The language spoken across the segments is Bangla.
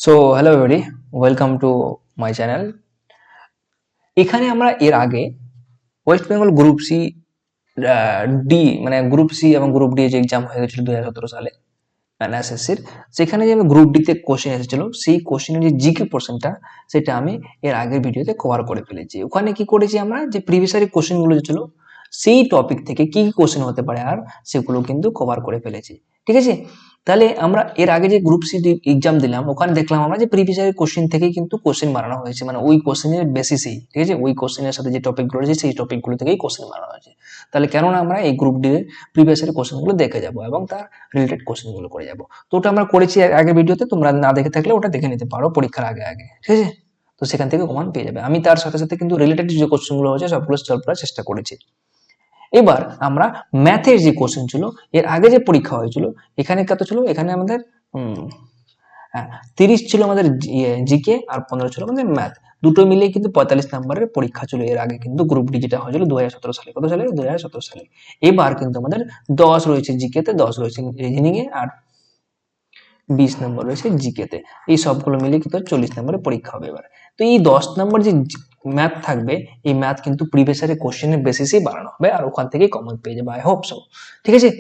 So hello everybody, welcome to my channel. এখানে আমরা এর আগে West Bengal group C D মানে গ্রুপ সি এবং গ্রুপ ডি যে এক্সাম হয়ে গেছিল 2017 সালে এসএসসির, সেখানে যে আমি গ্রুপ ডিতে কোশ্চেন এসেছিল সেই কোশ্চেনের যে জিকে পোর্শনটা সেটা আমি এর আগের ভিডিওতে কভার করে ফেলেছি। ওখানে কি করেছি আমরা, যে প্রিভিয়াস কোশ্চেনগুলো যে ছিল সেই টপিক থেকে কি কি কোশ্চেন হতে পারে আর সেগুলো কিন্তু কভার করে ফেলেছি। ঠিক আছে, তাহলে আমরা এর আগে যে গ্রুপ সি এক্সাম দিলাম ওখানে দেখলাম আমরা যে প্রিভিয়াস কোশ্চেন থেকেই কিন্তু কোশ্চেন বানানো হয়েছে, মানে ওই কোশ্চেনের বেসিসেই। ঠিক আছে, ওই কোশ্চেনের সাথে যে টপিকগুলো রয়েছে সেই টপিকগুলো থেকেই কোশ্চেন বানানো হয়েছে। তাহলে কেননা আমরা এই গ্রুপ ডি এর প্রিভিয়াস কোশ্চেনগুলো দেখে যাব এবং তার রিলেটেড কোশ্চেনগুলো করে যাব। তো ওটা আমরা করেছি আগের ভিডিওতে, তোমরা না দেখে থাকলে ওটা দেখে নিতে পারো পরীক্ষার আগে আগে। ঠিক আছে, তো সেখান থেকে কমন পেয়ে যাবে। আমি তার সাথে সাথে কিন্তু রিলেটেড যে কোশ্চেনগুলো হয়েছে সবগুলো সলভ করার চেষ্টা করেছি। এবার আমরা ম্যাথের যে কোশ্চেন ছিল এর আগে যে পরীক্ষা হয়েছিল, এখানে কত ছিল, এখানে আমাদের 30 ছিল আমাদের জিকে আর 15 ছিল আমাদের ম্যাথ। দুটো মিলিয়ে কিন্তু 45 নম্বরের পরীক্ষা ছিল এর আগে, কিন্তু গ্রুপ ডি যেটা হয়েছিল 2017 সালে। কত সালে? 2017 সালে। এবার কিন্তু আমাদের 10 রয়েছে জিকেতে, 10 রয়েছে রিজনিং এ, আর 20 নম্বর রয়েছে জিকেতে। এই সবগুলো মিলিয়ে কিন্তু 40 নম্বরের পরীক্ষা হবে এবার। তো এই 10 নম্বর যে ম্যাথ থাকবে, এই ম্যাথ কিন্তু প্রিভিয়াস ইয়ারের কোশ্চেনের বেসিসেই বানানো হবে আর ওখান থেকেই কমন পেয়ে যাবে, আই হোপ সো। ঠিক আছে,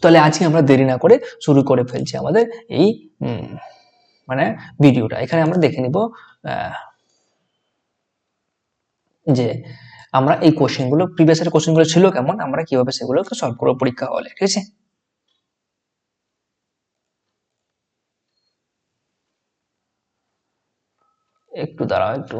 তাহলে আজকে আমরা দেরি না করে শুরু করে ফেলছি আমাদের এই মানে ভিডিওটা। এখানে আমরা দেখে নিব যে আমরা এই কোশ্চেনগুলো, প্রিভিয়াস ইয়ারের কোশ্চেনগুলো ছিল কেমন, আমরা কিভাবে সেগুলোকে সলভ করবো পরীক্ষা হলে। ঠিক আছে, একটু দাঁড়াও একটু।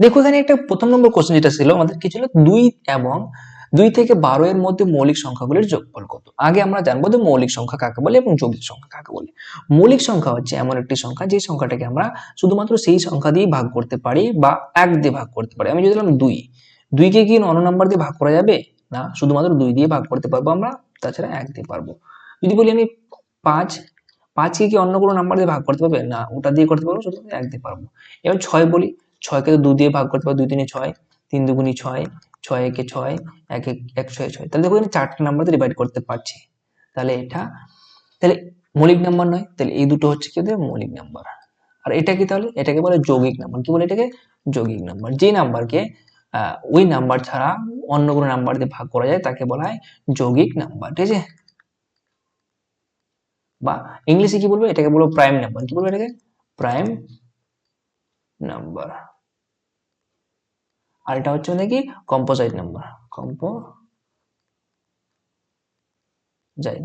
দেখো এখানে একটা প্রথম নম্বর কোশ্চেন যেটা ছিল আমাদের কি ছিল, 2 এবং 2 থেকে 12 এর মধ্যে মৌলিক সংখ্যাগুলির যোগফল কত। আগে আমরা জানবো যে মৌলিক সংখ্যা কাকে বলে এবং যৌগিক সংখ্যা কাকে বলে। মৌলিক সংখ্যা হচ্ছে এমন একটি সংখ্যা যে সংখ্যাটাকে আমরা শুধুমাত্র সেই সংখ্যা দিয়ে ভাগ করতে পারি বা 1 দিয়ে ভাগ করতে পারি। আমি যদি বললাম 2, 2 কে কি অন্য নাম্বার দিয়ে ভাগ করা যাবে? না, শুধুমাত্র 2 দিয়ে ভাগ করতে পারবো আমরা, তাছাড়া 1 দিয়ে পারবো। যদি বলি আমি 5, 5 কে কি অন্য কোনো নাম্বার দিয়ে ভাগ করতে পারবে? না, ওটা দিয়ে করতে পারবো, শুধু 1 দিয়ে পারবো। এবার 6 বলি, 6 কে তো 2 দিয়ে ভাগ করতে পারবো, 2 3 6, 3 2 6, 6 একে 6, 1 1 6 6। তাহলে দেখো এখানে 4টা নাম্বার দিয়ে ডিভাইড করতে পারছি। তাহলে এটা, তাহলে মৌলিক নাম্বার নয়, তাহলে এই দুটো হচ্ছে কি ওদের মৌলিক নাম্বার। আর এটা কি, তাহলে এটাকে বলে যৌগিক নাম্বার। কি বলে এটাকে? যৌগিক নাম্বার। যে নাম্বারকে ওই নাম্বার ছাড়া অন্য কোনো নাম্বার দিয়ে ভাগ করা যায় তাকে বলা হয় যৌগিক নাম্বার। ঠিক আছে, বা ইংলিশে কি বলবো, এটাকে বলবো প্রাইম নাম্বার। কি বলবো এটাকে? Prime number. আর এটা হচ্ছে মানে কি, composite number. Composite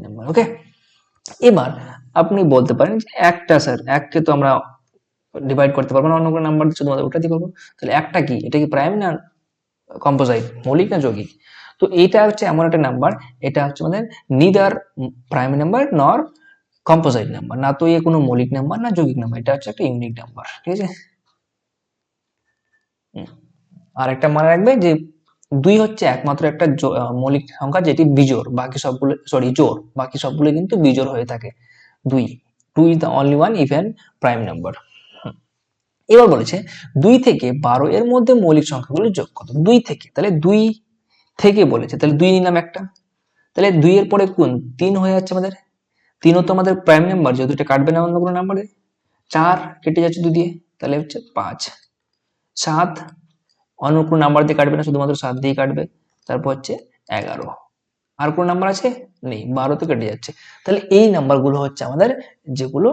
number. Okay, এবার আপনি বলতে পারেন যে একটা স্যার, এককে তো আমরা ডিভাইড করতে পারবো না অন্য কোনো নাম্বার, শুধুমাত্র ওটা দিয়ে পারবো। তাহলে একটা কি, এটা কি প্রাইম না কম্পোজাইট, মৌলিক না যৌগিক? তো এটা হচ্ছে এমন একটা নাম্বার, এটা হচ্ছে আমাদের নিদার প্রাইম নাম্বার নর কম্পোজাইট নাম্বার। না তো এ কোনো মৌলিক নাম্বার না যৌগিক নাম্বার, এটা হচ্ছে একটা ইউনিক নাম্বার। ঠিক আছে, আর একটা মনে রাখবে যে 2 হচ্ছে একমাত্র একটা মৌলিক সংখ্যা যেটি বিজোড়, বাকি সবগুলো সরি জোড়, বাকি সবগুলো কিন্তু বিজোড় হয়ে থাকে। 2, 2 is the only one even prime number. এবার বলেছে 2 থেকে 12 এর মধ্যে মৌলিক সংখ্যাগুলোর যোগ কত। 2 থেকে, তাহলে 2 থেকে বলেছে, তাহলে 2 নিলাম একটা, তাহলে 2 এর পরে কোন 3 হয়ে যাচ্ছে আমাদের। 3ও তো আমাদের প্রাইম নাম্বার, যেহেতু এটা কাটবে না অন্য কোনো নাম্বারে। 4 কেটে যাচ্ছে 2 দিয়ে, তাহলে হচ্ছে 5। 7 অন্য কোনো নাম্বার দিয়ে কাটবে না, শুধুমাত্র 7 দিয়ে কাটবে। তারপর হচ্ছে 11। আর কোনো নাম্বার আছে? নেই, 12 তো কেটে যাচ্ছে। তাহলে এই নাম্বারগুলো হচ্ছে আমাদের যেগুলো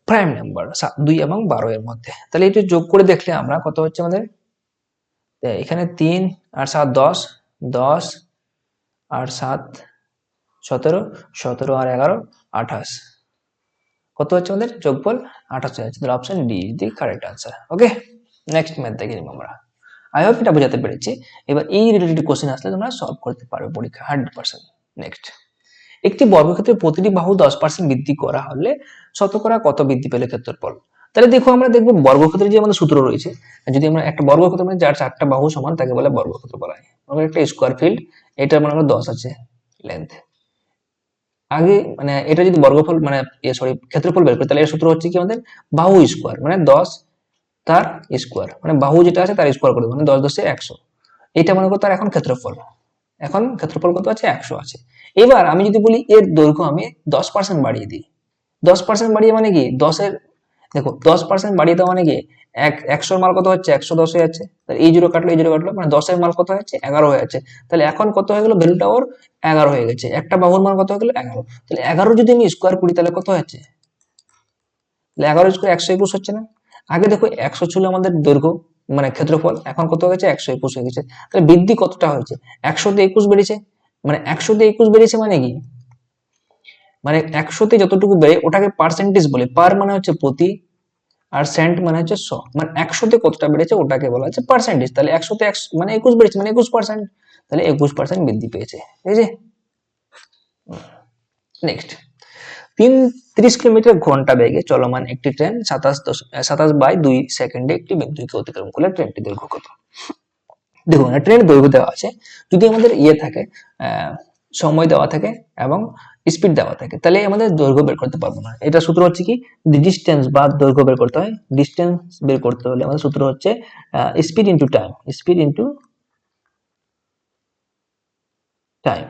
প্রাইম নাম্বার 2 এবং 12 এর মধ্যে। তাহলে এটা যোগ করে দেখলে আমরা কত হচ্ছে আমাদের, এখানে 3 আর 7 10, 10 আর 7 17, 17 আর 11 28। কত হচ্ছে আমাদের যোগফল? 28 হয়ে যাচ্ছে। তাহলে option D is the correct answer. Okay, next math দেখে নিব আমরা। আই হোপ এটা বোঝাতে পেরেছি। এবার এই রিলেটেড কোশ্চেন আসলে তোমরা সলভ করতে পারবে পরীক্ষা 100%। নেক্সট, একটি বর্গক্ষেত্রের প্রতিটি বাহু 10% বৃদ্ধি করা হলে শতকরা কত বৃদ্ধি পেলে ক্ষেত্রফল? তাহলে দেখো আমরা দেখবো বর্গক্ষেত্রের যে আমাদের সূত্র রয়েছে, যদি আমরা একটা বর্গক্ষেত্র মানে যার 4টা বাহু সমান তাকে বলে বর্গক্ষেত্র বলা হয়। আমাদের একটা স্কোয়ার ফিল্ড, এটার মানে হলো 10 আছে লেন্থ। আগে মানে এটা যদি বর্গফল মানে সরি ক্ষেত্রফল বের করি, তাহলে এর সূত্র হচ্ছে কি আমাদের বাহু স্কোয়ার মানে 10 তার স্কোয়ার, মানে বাহু যেটা আছে তার স্কোয়ার করে দেবো, মানে 10 10 100। এটা মনে করো তার এখন ক্ষেত্রফল কত আছে, 100 আছে। এবার আমি যদি বলি এর দৈর্ঘ্য আমি 10% বাড়িয়ে দিই, 10% বাড়িয়ে মানে কি 10-এর, দেখো 10% বাড়িয়ে দেওয়া মানে কি 100-র মান কত হচ্ছে, 110 হয়ে যাচ্ছে। তাহলে এই জিরো কাটলো, এই জিরো কাটলো, মানে 10-এর মান কত হচ্ছে, 11 হয়ে যাচ্ছে। তাহলে এখন কত হয়ে গেল, ভ্যালুটা ওর 11 হয়ে গেছে। একটা বাহুর মান কত হয়ে গেল, 11। তাহলে 11 যদি আমি স্কোয়ার করি তাহলে কত হচ্ছে, তাহলে 11 স্কোয়ার 121 হচ্ছে না। আগে দেখো 100 ছিল আমাদের দৈর্ঘ্য, মানে ক্ষেত্রফল, এখন কত হয়েছে, 121 হয়ে গেছে। তাহলে বৃদ্ধি কতটা হয়েছে, 100 তে 21 বেড়েছে। মানে 100 তে 21 বেড়েছে মানে কি, মানে 100 তে যতটুকু বেড়ে ওটাকে পার্সেন্টেজ বলে, পার মানে হচ্ছে প্রতি, আর সেন্ট মানে হচ্ছে 100, মানে 100 তে কতটা বেড়েছে ওটাকে বলা হচ্ছে পার্সেন্টেজ। তাহলে 100 তে মানে 21 বেড়েছে মানে 21%, তাহলে 21% বৃদ্ধি পেয়েছে, ঠিক আছে। নেক্সট, 30 কিলোমিটার ঘন্টা বেগে চলমান একটি ট্রেন 27/2 সেকেন্ডে একটি বিন্দুকে অতিক্রম করলে ট্রেনটির দৈর্ঘ্য কত। দেখুন ট্রেনের দৈর্ঘ্য দেওয়া আছে, যদি আমাদের ইয়ে থাকে, সময় দেওয়া থাকে এবং স্পিড দেওয়া থাকে, তাহলে আমাদের দৈর্ঘ্য বের করতে পারবো না। এটা সূত্র হচ্ছে কি, ডিস্টেন্স বা দৈর্ঘ্য বের করতে হয়। ডিস্টেন্স বের করতে হলে আমাদের সূত্র হচ্ছে speed into time, speed into time.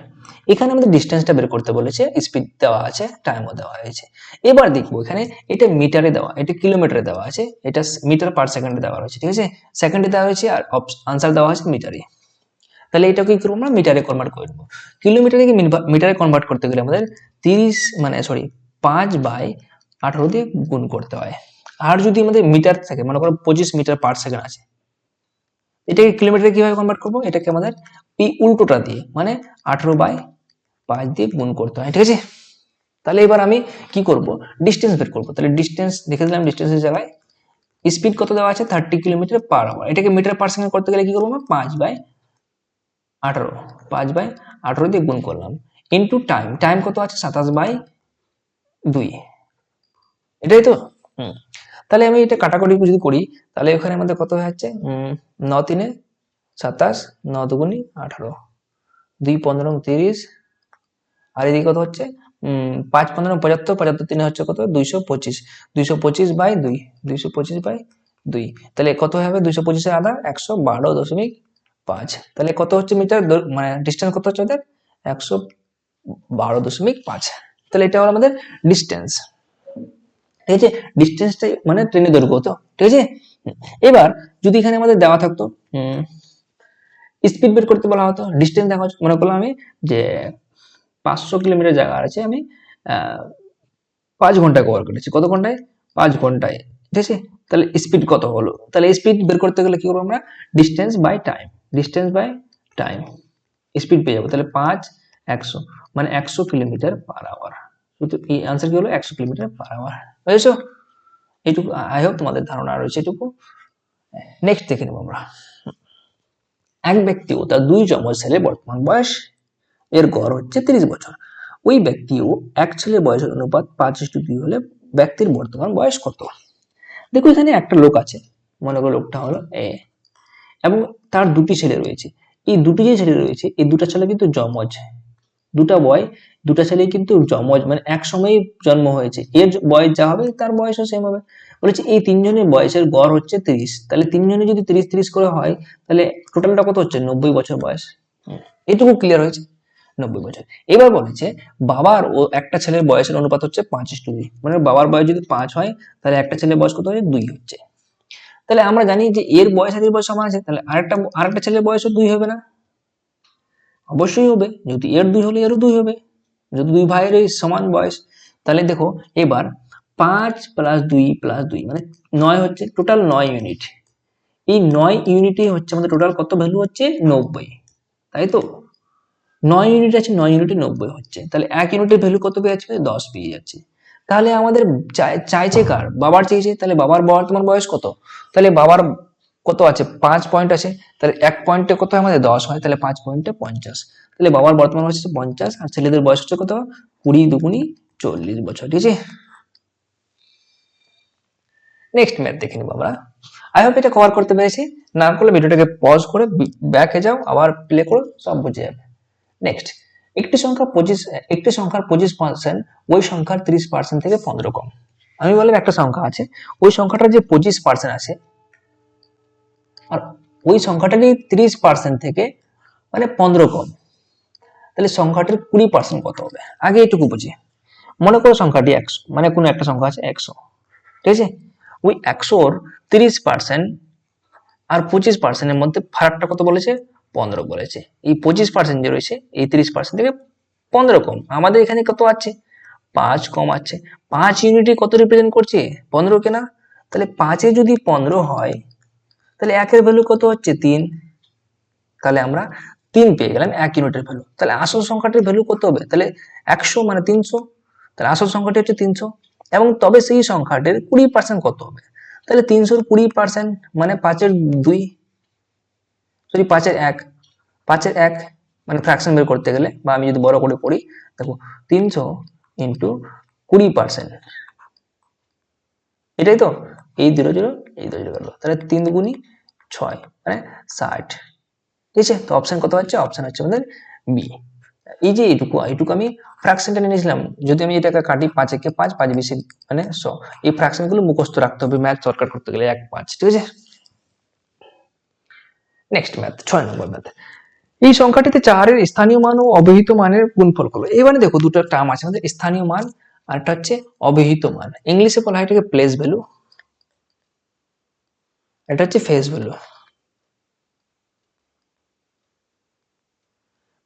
এখানে আমাদের ডিস্টেন্সটা বের করতে বলেছে, স্পিড দেওয়া আছে, টাইমও দেওয়া হয়েছে। এবার দেখবো এখানে এটা মিটারে দেওয়া, এটা কিলোমিটারে দেওয়া আছে, এটা মিটার পার সেকেন্ডে দেওয়া রয়েছে, ঠিক আছে, সেকেন্ডে দেওয়া হয়েছে আর আনসার দেওয়া হয়েছে মিটারে। তাহলে এটাকে কি করবো, আমরা মিটারে কনভার্ট করে দেবো। কিলোমিটার থেকে মিটারে কনভার্ট করতে গেলে আমাদের 30 মানে সরি 5/18 দিয়ে গুণ করতে হয়। আর যদি আমাদের মিটার থাকে, মনে করো 25 মিটার পার সেকেন্ড আছে, এটাকে কিলোমিটারে কিভাবে কনভার্ট করবো, এটাকে আমাদের এই উল্টোটা দিয়ে মানে 18/5 দিয়ে গুণ করতে হয়, ঠিক আছে। তাহলে এবার আমি কি করব, ডিস্টেন্স বের করবো। তাহলে ডিস্টেন্স লিখে দিলাম, ডিস্টেন্সের জায়গায় স্পিড কত দেওয়া আছে, 30 কিলোমিটার পার আওয়ার। এটাকে মিটার পার সেকেন্ড করতে গেলে কি করবো, 5/18, 5/18 দিয়ে গুণ করলাম, ইন্টু টাইম, টাইম কত আছে 27/2, এটাই তো। তাহলে আমি এটা কাটাকুটি যদি করি, তাহলে ওখানে আমাদের কত হয়ে যাচ্ছে, 9 3 27, 9 2 18, 2 15 30, আর এদিকে কত হচ্ছে 5 15 75, 75 3 হচ্ছে কত 225, 225/2, 225/2, তাহলে কত হবে 225 এর আধা 112.5, তাহলে কত হচ্ছে মিটার, মানে ডিস্টেন্স কত হচ্ছে ওদের 112.5। তাহলে এটা হলো আমাদের ডিস্টেন্স, ঠিক আছে। ডিস্টেন্সটাই মানে ট্রেনের দৈর্ঘ্য, তো ঠিক আছে। এবার যদি এখানে আমাদের দেওয়া থাকতো স্পিড বের করতে বলা হতো, ডিস্টেন্স দেখা মনে করলাম আমি যে 500 কিলোমিটার জায়গা আছে, আমি 5 ঘন্টায় কভার করেছি, কত ঘন্টায়, 5 ঘন্টায়, ঠিক আছে। তাহলে স্পিড কত হলো, তাহলে স্পিড বের করতে গেলে কি করবো আমরা, distance by time, distance by time, speed পেয়ে যাবো। তাহলে 5/100 মানে 100 কিলোমিটার পার আওয়ার, কিন্তু এই আনসার কি হলো 100 কিলোমিটার পার আওয়ার, বুঝেছো। এইটুকু আই হোপ তোমাদের ধারণা রয়েছে এটুকু। নেক্সট দেখে নেবো আমরা, এক ব্যক্তি ও তার 2 যমজ ছেলে বর্তমান বয়স এর গড় হচ্ছে 30 বছর। ওই ব্যক্তি ও এক ছেলে বয়সের অনুপাত 5:2 হলে ব্যক্তির বর্তমান বয়স কত। দেখো এখানে একটা লোক আছে, মনে করো লোকটা হলো এ, এবং তার দুটি ছেলে রয়েছে। এই দুটি যে ছেলে রয়েছে, এই দুটা ছেলে কিন্তু যমজ, দুটা বয়, দুটা ছেলে কিন্তু যমজ, মানে এক সময় জন্ম হয়েছে, এর বয়স যা হবে তার বয়সও সেম হবে। বলেছে এই তিনজনের বয়সের গড় হচ্ছে 30, তাহলে তিনজনে যদি 30 30 করে হয়, তাহলে টোটালটা কত হচ্ছে 90 বছর বয়স। এইটুকু ক্লিয়ার হয়েছে, 90 বছর। এবার বলেছে বাবার ও একটা ছেলের বয়সের অনুপাত হচ্ছে 5:2, মানে বাবার বয়স যদি 5 হয়, তাহলে একটা ছেলের বয়স কত হচ্ছে 2 হচ্ছে। তাহলে আমরা জানি যে এর বয়স আর এর বয়স সমান আছে, তাহলে আরেকটা ছেলের বয়সও 2 হবে না, অবশ্যই হবে, যদি এর 2 হলে এরও 2 হবে, যদি দুই ভাইয়ের এই সমান বয়স। তাহলে দেখো এবার 5 + 2 + 2 মানে 9 হচ্ছে, টোটাল 9 ইউনিট। এই 9 ইউনিটই হচ্ছে আমাদের টোটাল কত ভ্যালু হচ্ছে 90, তাই তো। 9 ইউনিট আছে, 9 ইউনিটে 90 হচ্ছে, তাহলে 1 ইউনিটের ভ্যালু কত পেয়ে যাচ্ছে, 10 পেয়ে যাচ্ছে। তাহলে আমাদের চাইছে কার, বাবার চাইছে, তাহলে বাবার বর্তমান বয়স কত, তাহলে বাবার কত আছে 5 পয়েন্ট আছে, তাহলে 1 পয়েন্টে কত হয় আমাদের 10 হয়, তাহলে 5 পয়েন্টে 50, তাহলে বাবার বর্তমান বয়স হচ্ছে 50, আর ছেলেদের বয়স হচ্ছে কত 20 2 40 বছর, ঠিক আছে। নেক্সট ম্যাথ দেখে নিব আমরা, আই হোপ এটা কভার করতে পেরেছি, না করলে ভিডিওটাকে পজ করে ব্যাকে যাও, আবার প্লে করো, সব বুঝে যাবে। নেক্সট, একটি সংখ্যার 25% ওই সংখ্যার 30% থেকে 15 কম। আমি বললাম একটা সংখ্যা আছে, ওই সংখ্যাটার যে 25% আছে, আর ওই সংখ্যাটারই 30% থেকে মানে 15 কম, তাহলে সংখ্যাটির 20% কত হবে? আগে এটুকু বুঝি। মনে করো সংখ্যাটি 100, মানে কোনো একটা সংখ্যা আছে 100, ঠিক আছে? ওই 100-র 30% আর 25%-এর মধ্যে ফারাকটা কত বলেছে? 15 বলেছে। এই 25% যে রয়েছে এই 30% থেকে 15 কম, আমাদের এখানে কত আছে? 5 কম আছে। 5 ইউনিটে কত রিপ্রেজেন্ট করছে? 15 কে না? তাহলে 5-এ যদি 15 হয় তাহলে 1-এর ভ্যালু কত হচ্ছে? 3। তাহলে আমরা 3 পেয়ে গেলাম 1 ইউনিটের ভ্যালু। তাহলে আসল সংখ্যাটির ভ্যালু কত হবে? তাহলে 100 মানে 300, তাহলে আসল সংখ্যাটি হচ্ছে 300। এবং তবে সেই সংখ্যাটির 20% কত হবে? তাহলে 300-র 20% মানে 5-এর 2, সরি 5-এর 1, 5-এর 1 মানে ফ্র্যাকশন বের করতে গেলে, বা আমি যদি বড় করে পড়ি, দেখো 300 ইন্টু 20%, এটাই তো? এই 0 0 এই 0 0 গেল, তাহলে 3 দুগুণি 6 মানে 60, ঠিক আছে? তো অপশন কত হচ্ছে? অপশন হচ্ছে আমাদের বি। এই যে এইটুকু আমি ফ্র্যাকশনটা নিয়ে নিয়েছিলাম। যদি আমি এটাকে কাটি, 5 একে 5, 5 বেশি মানে 100, এই ফ্র্যাকশন গুলো মুখস্থ রাখতে হবে ম্যাথ শর্টকাট করতে গেলে 1 5, ঠিক আছে? নেক্সট ম্যাথ, 6 নম্বর ম্যাথ। এই সংখ্যাটিতে 4 এর স্থানীয় মান ও অবহিত মানের গুণফল করো। এবারে দেখো দুটো টার্ম আছে আমাদের, স্থানীয় মান আর একটা হচ্ছে অবহিত মান। ইংলিশে বলা হয় এটাকে প্লেস ভ্যালু, এটা হচ্ছে ফেস ভ্যালু।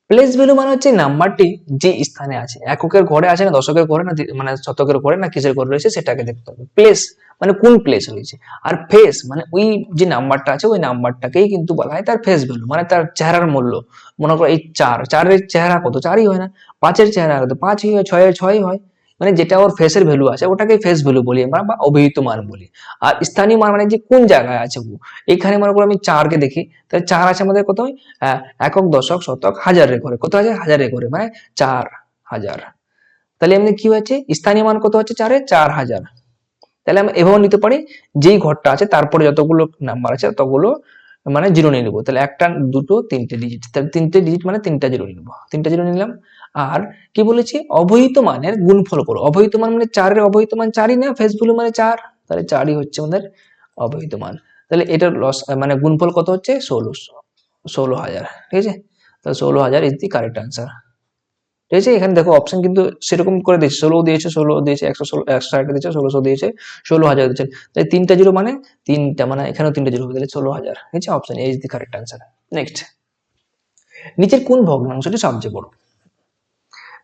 প্লেস ভ্যালু মানে হচ্ছে নাম্বারটি যে স্থানে আছে, এককের ঘরে আছে না দশকের ঘরে না মানে শতকের ঘরে না কিসের ঘরে রয়েছে সেটাকে দেখতে হবে। প্লেস মানে কোন প্লেস রয়েছে, আর ফেস মানে ওই যে নাম্বারটা আছে ওই নাম্বারটাকেই কিন্তু বলা হয় তার ফেস ভ্যালু, মানে তার চেহারার মূল্য। মনে করো এই 4-এর চেহারা কত? 4ই হয় না। 5-এর চেহারা কত? 5ই হয়। 6-এর 6ই হয়। মানে যেটা ওর ফেসের ভ্যালু আছে ওটাকে ফেস ভ্যালু বলি আমরা, বা অবহিত মান বলি। আর স্থানীয় মান মানে যে কোন জায়গায় আছে ও। এখানে মনে করো আমি 4-কে দেখি, তাহলে 4 আছে আমাদের কত? একক, দশক, শতক, হাজারের ঘরে। কত আছে? হাজারের ঘরে, মানে 4000। তাহলে এমনি কি হচ্ছে? স্থানীয় মান কত হচ্ছে 4-এর? 4000। তাহলে আমরা এভাবে নিতে পারি, যেই ঘরটা আছে তারপরে যতগুলো নাম্বার আছে ততগুলো মানে জিরো নিয়ে নেবো। তাহলে একটা, দুটো, তিনটে ডিজিট, তাহলে তিনটে ডিজিট মানে তিনটা জিরো নিয়ে নেবো, তিনটা জিরো নিলাম। আর কি বলেছি? অবহিত মানের গুণফল করো। অবহিত মান মানে 4-এর অবহিত মান 4ই না, ফেস ভ্যালু মানে 4, তাহলে 4ই হচ্ছে আমাদের অবহিত মান। তাহলে এটার লস মানে গুণফল কত হচ্ছে? 16,000, ঠিক আছে? তো 16,000 ইজ দি কারেক্ট আনসার, ঠিক আছে? এখানে দেখো অপশন কিন্তু সেরকম করে দিয়েছে, 16 দিয়েছে, 16 দিয়েছে, 116, 160 দিয়েছে, 1600 দিয়েছে, 16,000 দিয়েছে। তাই তিনটা জিরো মানে তিনটা, মানে এখানেও তিনটা জিরো হবে, তাহলে 16,000, ঠিক আছে? Option A is the correct answer. Next, নিচের কোন ভগ্নাংশটি সবচেয়ে বড়?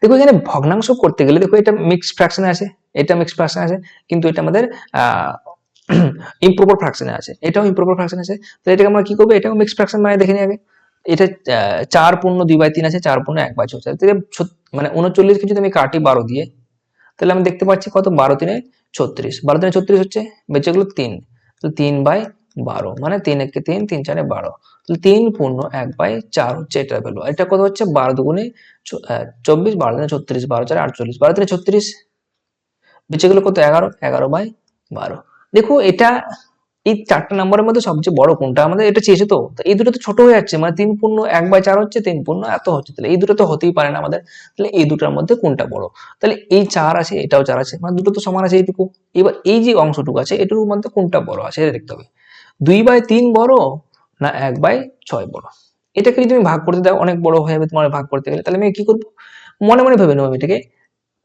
দেখো এখানে ভগ্নাংশ করতে গেলে দেখো এটা মিক্সড ফ্র্যাকশনে আছে, এটা মিক্সড ফ্র্যাকশনে আছে, কিন্তু এটা আমাদের ইমপ্রপার ফ্র্যাকশনে আছে, এটাও ইমপ্রপার ফ্র্যাকশন আছে। তো এটাকে আমরা কি করবো? এটাও মিক্সড ফ্র্যাকশন মানে দেখে নিই আগে। এটা 4 পূর্ণ 2/3 আছে, 4 পূর্ণ 1/4 আছে। তাহলে মানে 39কে যদি আমি কাটি 12 দিয়ে, তাহলে আমি দেখতে পাচ্ছি কত? 12 × 3 = 36, 12 × 36 হচ্ছে, বেঁচে গেলো 3, তো 3/12 মানে 3 একে 3, 3 4 12, তাহলে 3/1/4 হচ্ছে এটার ভ্যালু। এটা কত হচ্ছে? 12 দুগুণে 24, 12 × 36, 12 4 48, 12 × 36, বেঁচে গেলো কত? 11, 11/12। দেখো এটা এই 4টা নম্বরের মধ্যে সবচেয়ে বড় কোনটা আমাদের এটা চেয়েছে, তো এই দুটো তো ছোট হয়ে যাচ্ছে, মানে 3/1/4 হচ্ছে, 3 এত হচ্ছে, তাহলে এই দুটো তো হতেই পারে না আমাদের। তাহলে এই দুটোর মধ্যে কোনটা বড়? তাহলে এই 4 আছে, এটাও 4 আছে, মানে দুটো তো সমান আছে এইটুকু। এবার এই যে অংশটুকু আছে এটুকুর মধ্যে কোনটা বড় আছে এটা দেখতে হবে। 2/3 বড় না 1/6 বড়? এটাকে যদি তুমি ভাগ করতে দাও অনেক বড় হয়ে যাবে তোমার ভাগ করতে গেলে। তাহলে আমি কি করবো? মনে মনে ভেবে নেবো, আমি এটাকে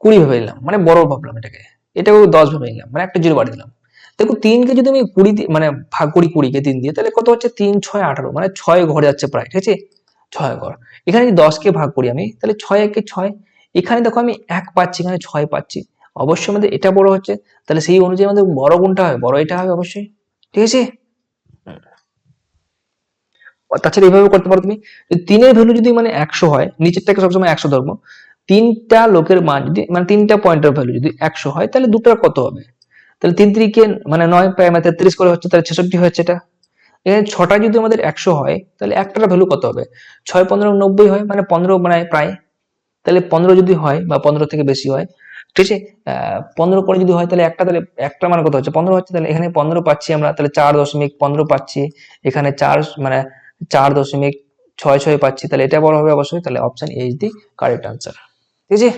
20 ভেবে নিলাম, মানে বড় ভাবলাম এটাকে। এটাকেও 10 ভেবে নিলাম, মানে একটা জিরো বাড়িয়ে দিলাম। দেখো 3-কে যদি আমি 20 মানে ভাগ করি 20-কে 3 দিয়ে, তাহলে কত হচ্ছে? 3 6 18, মানে 6 ঘর যাচ্ছে প্রায়, ঠিক আছে? 6 ঘর। এখানে যদি 10-কে ভাগ করি আমি, তাহলে 6 একে 6, এখানে দেখো আমি 1 পাচ্ছি, এখানে 6 পাচ্ছি। অবশ্যই আমাদের এটা বড় হচ্ছে, তাহলে সেই অনুযায়ী আমাদের বড় কোনটা হবে? বড় এটা হবে অবশ্যই, ঠিক আছে? তাছাড়া এইভাবে করতে পারো তুমি, 3-এর ভ্যালু যদি মানে 100 হয়, নিচেরটাকে সবসময় 100 ধরবো। 3টা লোকের মান যদি মানে 3টা পয়েন্টের ভ্যালু যদি 100 হয়, তাহলে দুটোর কত হবে? তাহলে 3 3-কে মানে 9 প্রায় 33 করে হচ্ছে, তাহলে 66 হচ্ছে এটা। এখানে 6টা যদি আমাদের 100 হয়, তাহলে একটার ভ্যালু কত হবে? 6 15 90 হয়, মানে 15 মানে প্রায়। তাহলে 15 যদি হয় বা 15 থেকে বেশি হয়, ঠিক আছে? 15 করে যদি হয় তাহলে একটা, তাহলে একটা মানে কত হচ্ছে? 15 হচ্ছে। তাহলে এখানে 15 পাচ্ছি আমরা, তাহলে 4.15 পাচ্ছি। এখানে 4 মানে 4.66 পাচ্ছি, তাহলে এটা বড় হবে অবশ্যই। তাহলে option A is the correct answer, ঠিক আছে?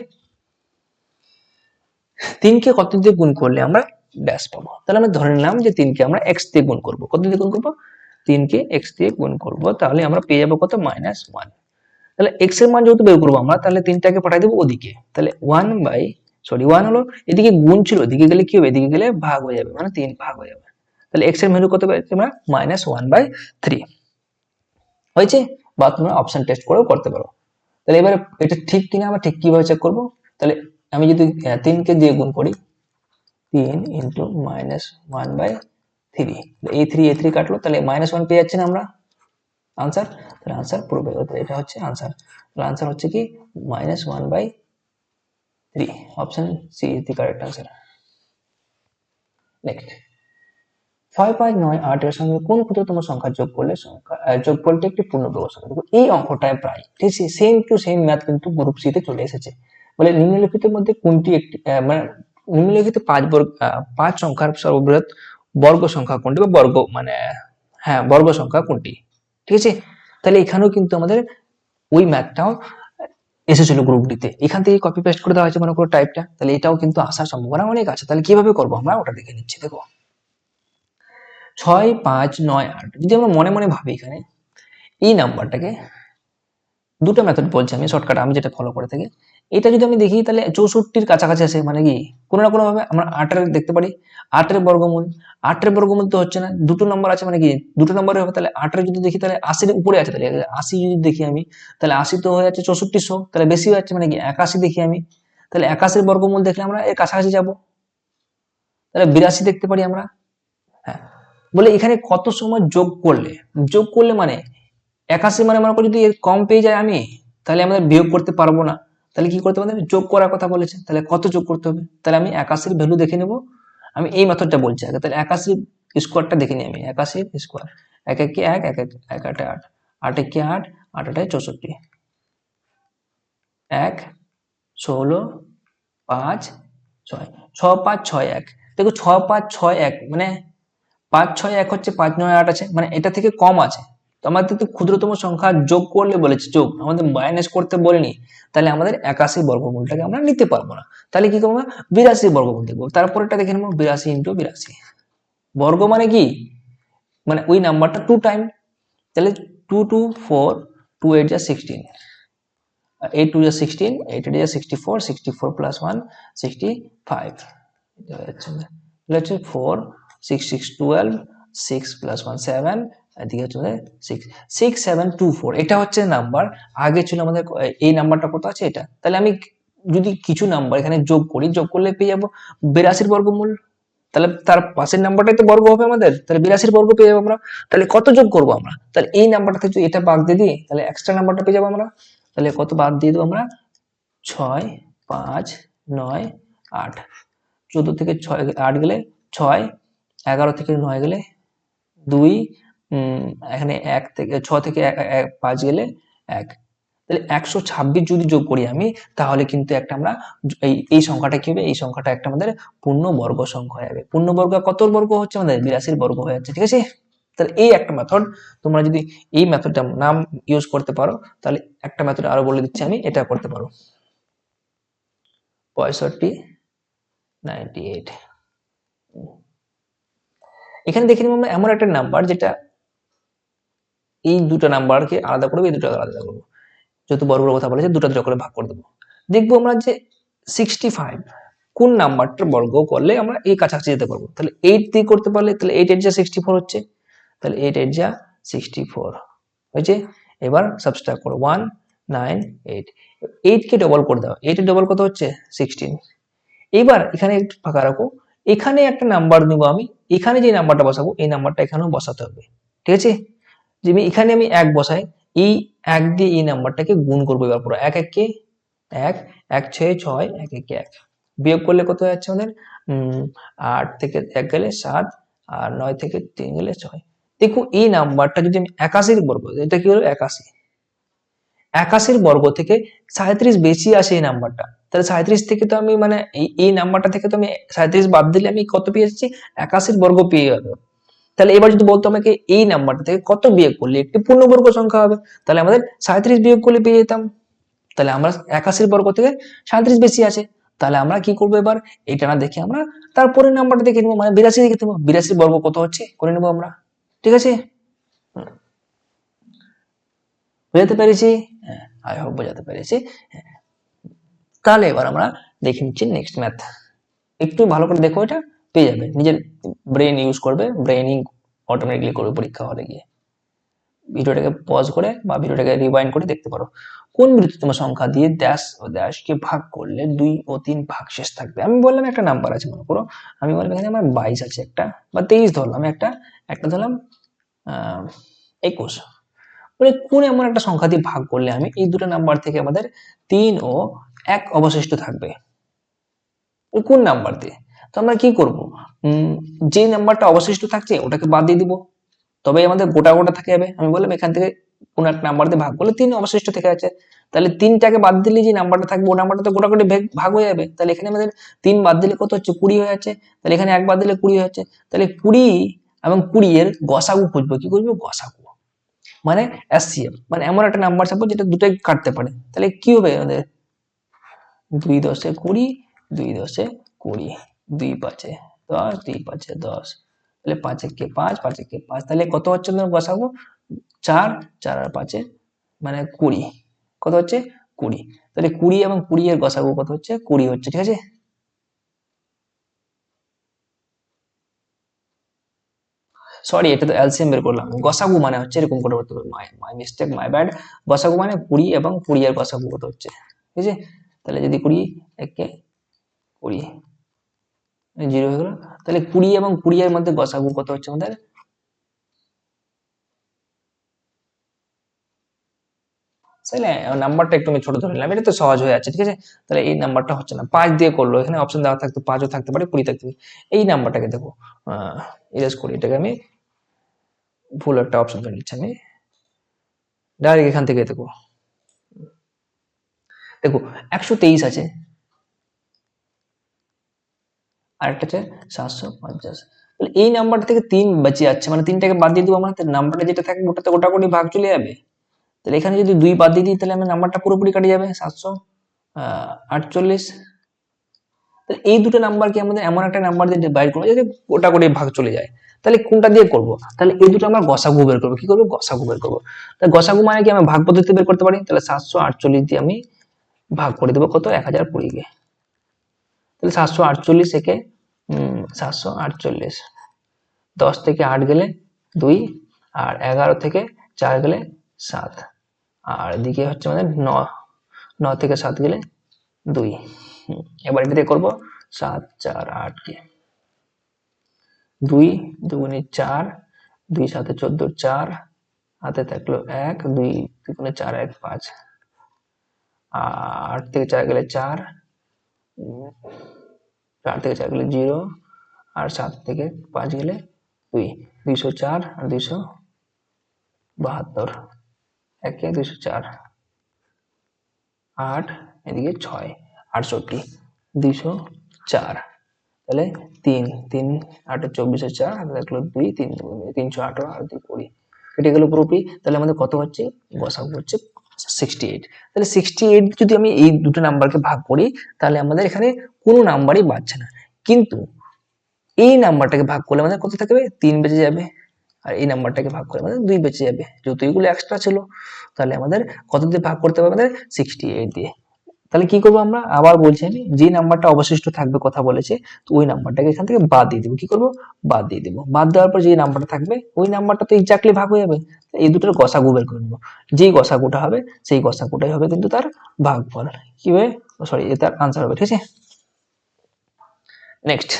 3-কে কত দিয়ে গুণ করলে আমরা ড্যাশ পাবো? তাহলে আমরা ধরে নিলাম যে 3-কে আমরা x দিয়ে গুণ করবো। কত দিয়ে গুণ করবো? 3 কে x দিয়ে গুণ করব, তাহলে আমরা পেয়ে যাবো কত -1। তাহলে x এর মান যেহেতু বের করবো আমরা, তাহলে 3টাকে পাঠিয়ে দেবো ওদিকে। তাহলে 1 হলো, এদিকে গুণ ছিল, এদিকে গেলে কি হবে, এদিকে গেলে ভাগ হয়ে যাবে, মানে 3 ভাগ হয়ে যাবে। তাহলে x এর ভ্যালু কত পেয়েছি আমরা -1/3 হয়েছে। বা তোমরা অপশন টেস্ট করেও করতে পারো। তাহলে এবারে এটা ঠিক কিনা আমরা ঠিক কিভাবে চেক করব? তাহলে আমি যদি 3কে দিয়ে গুণ করি, 3 ইন্টু -1/3, এই 3 কাটলো, তাহলে -1 পেয়ে যাচ্ছি না আমরা আনসার। তাহলে আনসার পুরো এটা হচ্ছে আনসার। তাহলে আনসার হচ্ছে কি -1/3, option C is the correct answer. Next, 6, 5, 9, 8 এর সঙ্গে কোন ক্ষুদ্রতম সংখ্যা যোগ করলে যোগফলটি একটি পূর্ণবর্গ সংখ্যা। দেখো এই অঙ্কটায় প্রায় ঠিক আছে, সেম টু সেম ম্যাথ কিন্তু গ্রুপ সি তে চলে এসেছে। বলে নিম্নলিখিতের মধ্যে কোনটি একটি মানে নিম্নলিখিত 5 সংখ্যার সর্ববৃহৎ বর্গ সংখ্যা কোনটি, বা বর্গ মানে হ্যাঁ বর্গ সংখ্যা কোনটি, ঠিক আছে। তাহলে এখানেও কিন্তু আমাদের ওই ম্যাথটাও এসেছিল গ্রুপ ডি তে, এখান থেকে কপি পেস্ট করে দেওয়া হয়েছে মনে করো টাইপটা, তাহলে এটাও কিন্তু আসার সম্ভাবনা অনেক আছে। তাহলে কিভাবে করবো আমরা ওটা দেখে নিচ্ছি। দেখো 6, 5, 9, 8 যদি আমরা মনে মনে ভাবি, এখানে এই নাম্বারটাকে দুটো মেথড বলছি আমি শর্টকাট, আমি যেটা ফলো করে থাকি। এটা যদি আমি দেখি তাহলে 64-র কাছাকাছি আসে, মানে কি কোনো না কোনো ভাবে আমরা 8 এর দেখতে পারি, 8 এর বর্গমূল, 8 এর বর্গমূল তো হচ্ছে না, দুটো নম্বর আছে, মানে কি দুটো নম্বরে হবে। তাহলে 8 এর যদি দেখি তাহলে 80 এর উপরে আছে, তাহলে 80 যদি দেখি আমি, তাহলে 80 তো হয়ে যাচ্ছে 6400, তাহলে বেশি হয়ে যাচ্ছে, মানে কি 81 দেখি আমি, তাহলে 81 এর বর্গমূল দেখলে আমরা এর কাছাকাছি যাব, তাহলে 82 দেখতে পারি আমরা। হ্যাঁ, বলে এখানে কত সময় যোগ করলে মানে 81 মানে মনে করো যদি এর কম পেয়ে যায় আমি, তাহলে আমাদের বিয়োগ করতে পারবো না। তাহলে কি করতে হবে, যোগ করার কথা বলেছে, তাহলে কত যোগ করতে হবে, তাহলে আমি 81 ভ্যালু দেখে নেব। আমি এই মেথডটা বলছি আগে, তাহলে 81 স্কোয়ারটা দেখে নিই আমি। 81 স্কোয়ার, 1 1 1, 1 1 8 8, 8 1 8, 8 8 64, 1 16 5 6, 6 5 6 1। দেখো 6 5 6 1 মানে 5 6 1 হচ্ছে 5 9 8 আছে, মানে এটা থেকে কম আছে। তো আমাদের তো ক্ষুদ্রতম সংখ্যা যোগ করলে বলেছে, যোগ আমাদের মাইনাস করতে বলেনি। তাহলে আমাদের 81 বর্গমূলটাকে আমরা নিতে পারবো না। তাহলে কি করবো, 82 বর্গমূল দেখবো। তারপরেটা দেখে নেবো 82 ইন্টু 82 বর্গ, মানে কি মানে ওই নাম্বারটা 2 টাইম। তাহলে 2 2 4, 2 8 যা 16, 8 2 যা 16, 8 8 যা 64, 64 প্লাস 1 65, এটা হচ্ছে 4 6 6 12, 6 প্লাস 1 7, এদিকে হচ্ছে 6 6 7 2 4, এটা হচ্ছে নাম্বার। আগে ছিল আমাদের এই নাম্বারটা কত আছে এটা, তাহলে আমি যদি কিছু নাম্বার এখানে যোগ করি, যোগ করলে পেয়ে যাবো 82 বর্গমূল। তাহলে তার পাশের নাম্বারটাই তো বর্গ হবে আমাদের, তাহলে 82 বর্গ পেয়ে যাবো আমরা। তাহলে কত যোগ করবো আমরা, তাহলে এই নাম্বারটা থেকে যদি এটা বাদ দিয়ে দিই, তাহলে এক্সট্রা নাম্বারটা পেয়ে যাবো আমরা। তাহলে কত বাদ দিয়ে দেবো আমরা, 6 5 9 8, 14 থেকে 6 8 গেলে 6, 11 থেকে 9 গেলে 2, এখানে 1 থেকে 6 থেকে 5 গেলে 1, তাহলে 126 যদি যোগ করি আমি, তাহলে কিন্তু একটা আমরা এই সংখ্যাটা কি হবে, এই সংখ্যাটা একটা আমাদের পূর্ণবর্গ সংখ্যা হয়ে যাবে। পূর্ণবর্গ কত বর্গ হচ্ছে আমাদের 82 বর্গ হয়ে যাচ্ছে, ঠিক আছে। তাহলে এই একটা মেথড, তোমরা যদি এই মেথডটা নাম ইউজ করতে পারো, তাহলে একটা মেথড আরো বলে দিচ্ছি আমি, এটা করতে পারো। 65 98, এখানে দেখে নিব আমরা এমন একটা নাম্বার যেটা এই দুটো নাম্বারকে আলাদা করবো, এই দুটো আলাদা করবো, যেহেতু বর্গের কথা বলেছে দুটো দুটো করে ভাগ করে দেবো। দেখবো আমরা যে 65 কোন নাম্বারটার বর্গ করলে আমরা এই কাছাকাছি যেতে পারবো। তাহলে 8 দিয়ে করতে পারলে, তাহলে 8 8 যা 64 হচ্ছে, তাহলে 8 8 যা 64 হয়েছে। এবার সাবস্ট্রাক্ট করো 1 9 8, 8 কে ডবল করে দাও, 8 এর ডবল কত হচ্ছে 16। এবার এখানে একটু ফাঁকা রাখো, এখানে একটা নাম্বার নিব আমি, এখানে যে নাম্বারটা বসাবো এই নাম্বারটা এখানেও বসাতে হবে, ঠিক আছে। যে এখানে আমি 1 বসাই, এই 1 দিয়ে এই নাম্বারটাকে গুণ করবো। এবার পুরো 1 1 কে 1 1 6 6 1 1 1, বিয়োগ করলে কত হয়ে যাচ্ছে আমাদের 8 থেকে 1 গেলে 7, আর 9 থেকে 3 গেলে 6। দেখো এই নাম্বারটা যদি আমি 81 বর্গ, এটা কি হলো 81, 81 বর্গ থেকে 37 বেশি আসে এই নাম্বারটা। তাহলে 37 থেকে তো আমি মানে এই নাম্বারটা থেকে তো আমি 37 বাদ দিলে আমি কত পেয়ে যাচ্ছি, 81 বর্গ পেয়ে যাবো। তাহলে এবার যদি বলতো আমাকে এই নাম্বারটা থেকে কত বিয়োগ করলে একটি পূর্ণবর্গ সংখ্যা হবে, তাহলে আমাদের 37 বিয়োগ করলে পেয়ে যেতাম। তাহলে আমরা 81 বর্গ থেকে 37 বেশি আছে, তাহলে আমরা কি করবো, এবার এটা না দেখে আমরা তারপরে নাম্বারটা দেখে নেবো, মানে 82 দেখে নেবো, 82 বর্গ কত হচ্ছে করে নেবো আমরা, ঠিক আছে। বোঝাতে পেরেছি? হ্যাঁ, আই হোপ বোঝাতে পেরেছি। তাহলে এবার আমরা দেখে নিচ্ছি নেক্সট ম্যাথ। একটু ভালো করে দেখো, এটা পেয়ে যাবে, নিজের ব্রেন ইউজ করবে, ব্রেনিং অটোমেটিকলি করবে পরীক্ষা হলে গিয়ে। ভিডিওটাকে পজ করে বা ভিডিওটাকে রিওয়াইন্ড করে দেখতে পারো। কোন বৃহত্তম সংখ্যা দিয়ে ড্যাশ ও ড্যাশকে ভাগ করলে 2 ও 3 ভাগশেষ থাকবে? আমি বললাম একটা নাম্বার আছে, মনে করো আমি বললাম এখানে আমার 22 আছে একটা, বা 23 ধরলাম একটা, একটা ধরলাম 21। মানে কোন এমন একটা সংখ্যা দিয়ে ভাগ করলে আমি এই দুটো নাম্বার থেকে আমাদের 3 ও 1 অবশিষ্ট থাকবে, ওই কোন নাম্বার দিয়ে? তো আমরা কি করব, যে নাম্বারটা অবশিষ্ট থাকছে ওটাকে বাদ দিয়ে দিব, তবে আমাদের গোটা গোটা থেকে যাবে। আমি বললাম এখান থেকে কোন একটা নাম্বার দিয়ে ভাগ করলে 3 অবশিষ্ট থেকে আছে, তাহলে 3টাকে বাদ দিলে যে নাম্বারটা থাকবে ও নাম্বারটা তো গোটা গোটা ভাগ হয়ে যাবে। তাহলে এখানে আমাদের 3 বাদ দিলে কত হচ্ছে, 20 হয়ে যাচ্ছে। তাহলে এখানে 1 বাদ দিলে 20 হয়ে যাচ্ছে। তাহলে 20 এবং 20 এর গসাগু খুঁজবো। কি খুঁজবো? গসাগু, মানে এসসিএফ, মানে এমন একটা নাম্বার সাপোজ যেটা দুটোই কাটতে পারে। তাহলে কি হবে আমাদের? 2 10 20, 2 10 20, 2 5 10, 2 5 10, তাহলে 5 একে 5, 5 একে 5, তাহলে কত হচ্ছে তোমার গসাগু? 4, 4 আর 5 মানে 20, কত হচ্ছে? 20। তাহলে 20 এবং 20 এর গসাগু কত হচ্ছে? 20 হচ্ছে, ঠিক আছে? সরি, এটা তো এলসিএম বের করলাম, গসাগু মানে হচ্ছে এরকম করে হতে হবে, মাই মাই মিস্টেক, মাই ব্যাড। গসাগু মানে 20 এবং 20 এর গসাগু কত হচ্ছে, ঠিক আছে? তাহলে যদি 20 একে 20 0 হয়ে গেল, তাহলে 20 এবং 20 এর মধ্যে গসাগু কত হচ্ছে আমাদের? তাহলে নাম্বারটা একটু আমি ছোট ধরে নিলাম, এটা তো সহজ হয়ে যাচ্ছে, ঠিক আছে? তাহলে এই নাম্বারটা হচ্ছে না, 5 দিয়ে করলো, এখানে অপশন দেওয়া থাকতো 5ও থাকতে পারে 20 থাকতে পারে। এই নাম্বারটাকে দেখো, ইরেজ করি, এটাকে আমি ভুল একটা অপশন ধরে নিচ্ছি, আমি ডাইরেক্ট এখান থেকে দেখো, দেখো 123 আছে, আরেকটা আছে 750। তাহলে এই নাম্বারটা থেকে 3 বেঁচে যাচ্ছে, মানে 3টাকে বাদ দিয়ে দিব আমরা, নাম্বারটা যেটা থাকবে ওটাতে গোটাগুটি ভাগ চলে যাবে। তাহলে এখানে যদি 2 বাদ দিয়ে দিই তাহলে আমার নাম্বারটা পুরোপুরি কাটে যাবে, 748। এই দুটো নাম্বারকে আমাদের এমন একটা নাম্বার দিয়ে ডিভাইড করবো যাতে গোটা করে ভাগ চলে যায়। তাহলে কোনটা দিয়ে করব? তাহলে এই দুটো আমরা গসাগু বের করবো। কি করবো? গসাগু বের করবো। তাহলে গসাগু মানে কি, আমি ভাগ পদ্ধতি বের করতে পারি। তাহলে 748 দিয়ে আমি ভাগ করে দেবো কত, 1020 কে। তাহলে 748 একে 748, 10 থেকে 8 গেলে 2, আর 11 থেকে 4 গেলে 7, আর এদিকে হচ্ছে আমাদের 9 থেকে 7 গেলে 2। এবার এটা দিয়ে করবো 7 4 8 কে, 2 দুগুণে 4, 2 7 14, 4 হাতে থাকলো 1, 2 দুগুণে 4 1 5, 8 থেকে 4 গেলে 4, 4 থেকে 4 গেলে 0, আর 7 থেকে 5 গেলে 2, 204 আর 272, একে 204, 8 এদিকে 6 68, 204। তাহলে 3 3 8 24 4 হাতে থাকলো 2, 3 318 আর 2 20, কেটে গেল পুরোপুরি। তাহলে আমাদের কত হচ্ছে? গসাগু হচ্ছে 68। তাহলে 68 যদি আমি এই দুটো নাম্বারকে ভাগ করি তাহলে আমাদের এখানে কোনো নাম্বারই বাড়ছে না, কিন্তু এই নাম্বারটাকে ভাগ করলে আমাদের কত থাকবে? 3 বেঁচে যাবে, আর এই নাম্বারটাকে ভাগ করে আমাদের 2 বেঁচে যাবে, যেহেতু এগুলো এক্সট্রা ছিল। তাহলে আমাদের কত দিয়ে ভাগ করতে হবে? আমাদের 68 দিয়ে। তাহলে কি করবো আমরা? আবার বলছি আমি, যে নাম্বারটা অবশিষ্ট থাকবে কথা বলেছে, তো ওই নাম্বারটাকে এখান থেকে বাদ দিয়ে দেবো। কি করবো? বাদ দিয়ে দেবো। বাদ দেওয়ার পর যে নাম্বারটা থাকবে ওই নাম্বারটা তো এক্স্যাক্টলি ভাগ হয়ে যাবে। এই দুটোর গসাগু বের করে নেবো, যেই গসাগুটা হবে সেই গসাগুটাই হবে কিন্তু তার ভাগফল, কি হবে, সরি, তার আনসার হবে, ঠিক আছে? নেক্সট,